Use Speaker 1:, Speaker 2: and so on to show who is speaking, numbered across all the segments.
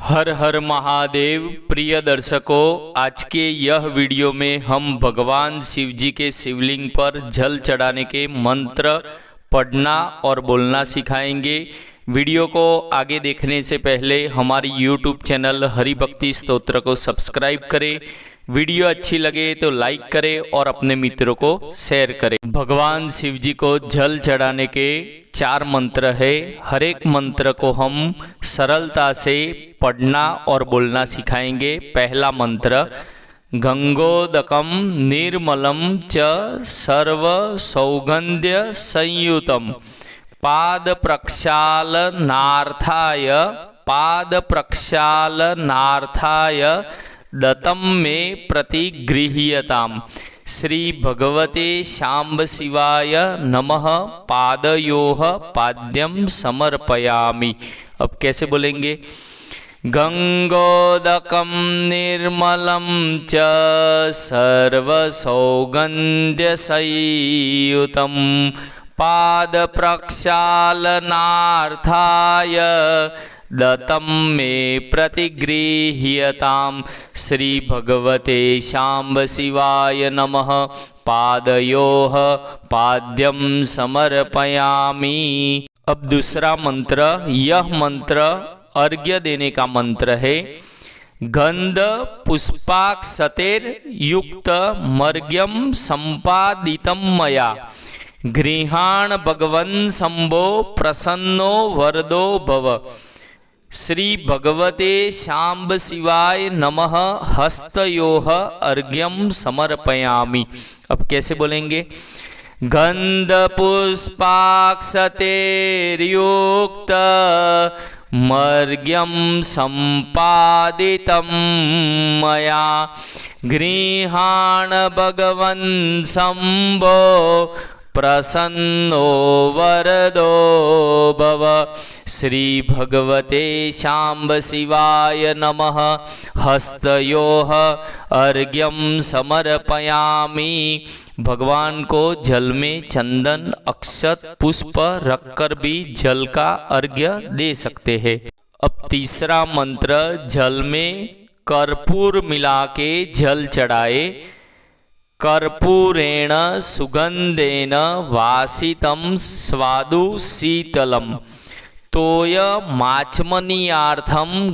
Speaker 1: हर हर महादेव। प्रिय दर्शकों, आज के यह वीडियो में हम भगवान शिव जी के शिवलिंग पर जल चढ़ाने के मंत्र पढ़ना और बोलना सिखाएंगे। वीडियो को आगे देखने से पहले हमारी YouTube चैनल हरि भक्ति स्तोत्र को सब्सक्राइब करें। वीडियो अच्छी लगे तो लाइक करें और अपने मित्रों को शेयर करें। भगवान शिव जी को जल चढ़ाने के 4 मंत्र है। हर एक मंत्र को हम सरलता से पढ़ना और बोलना सिखाएंगे। पहला मंत्र, गंगोदकम निर्मलम च सर्व सौगंध्य संयुतम पाद प्रक्षालनार्थाय दत्तं मे प्रतिगृह्यताम्। श्री भगवते शांब शिवाय नमः। पादयोः पाद्यं समर्पयामि। अब कैसे बोलेंगे? गंगोदकं निर्मलं च सर्वसौगन्ध्यसंयुतं पाद प्रक्षालनार्थाय दत्तं मे प्रतिगृह्यताम्। श्री भगवते शांब शिवाय नमः। पादयोः पाद्यं समर्पयामि। अब दूसरा मंत्र, यह मंत्र अर्घ्य देने का मंत्र है। गंध पुष्पाक्षतेर युक्त मर्घ्यं संपादितं मया गृहाण भगवन् शंभो प्रसन्नो वरदो भव। श्री भगवते शांब शिवाय नमः। हस्तयोः अर्घ्यं समर्पयामि। अब कैसे बोलेंगे? गंध पुष्पाक्षतेर्युक्त मर्घ्यं संपादितं मया गृहाण भगवन् शंभो प्रसन्नो वरदो भव। श्री भगवते शांब शिवाय नमः। हस्तयोः अर्घ्यं समर्पयामि। भगवान को जल में चंदन अक्षत पुष्प रखकर भी जल का अर्घ्य दे सकते हैं। अब तीसरा मंत्र, जल में कर्पूर मिला के जल चढ़ाए। कर्पूरेण सुगंधेन वासितं स्वादु शीतलम तोयमाचमनीयार्थं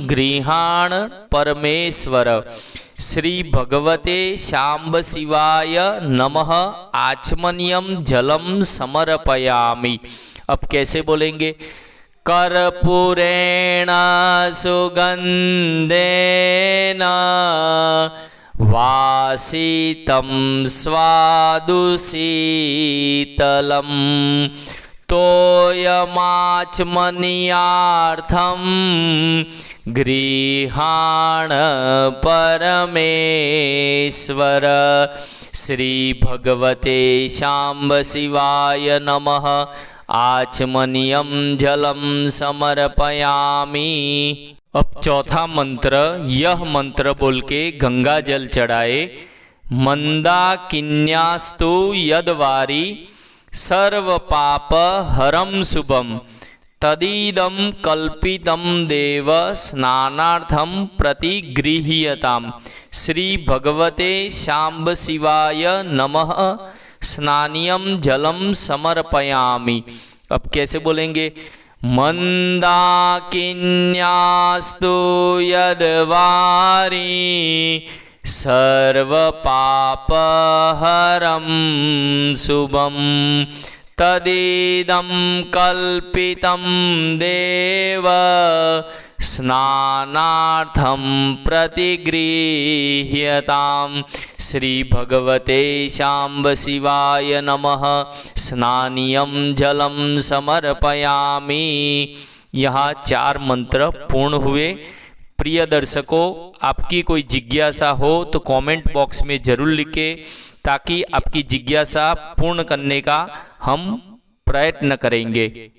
Speaker 1: गृहाण परमेश्वर। श्री भगवते शांब शिवाय नमः। आचमनीयं जलम समर्पयामि। अब कैसे बोलेंगे? कर्पूरेण सुगंधेन वासितं स्वादु शीतलम तोयमाचमनीयार्थं गृहाण परमेश्वर। श्री भगवते शांब शिवाय नमः। आचमनीयं जलम समर्पयामि। अब चौथा मंत्र, यह मंत्र बोल के गंगा जल चढ़ाए। मंदाकिन्यास्तु यद्वारी सर्व पाप हरम शुभम तदीदं कल्पितं देव स्नानार्थं प्रतिगृह्यताम्। श्री भगवते शांब शिवाय नमः। स्नानीयं जलम समर्पयामि। अब कैसे बोलेंगे? मंदाकिन्यास्तु यद्वारी सर्व पाप हरम शुभम तदीदं कल्पितं देव स्नानार्थं प्रतिगृह्यताम्। श्री भगवते शांब शिवाय नमः। स्नानीयं जलम समर्पयामि। यहाँ 4 मंत्र पूर्ण हुए। प्रिय दर्शकों, आपकी कोई जिज्ञासा हो तो कमेंट बॉक्स में जरूर लिखें, ताकि आपकी जिज्ञासा पूर्ण करने का हम प्रयत्न करेंगे।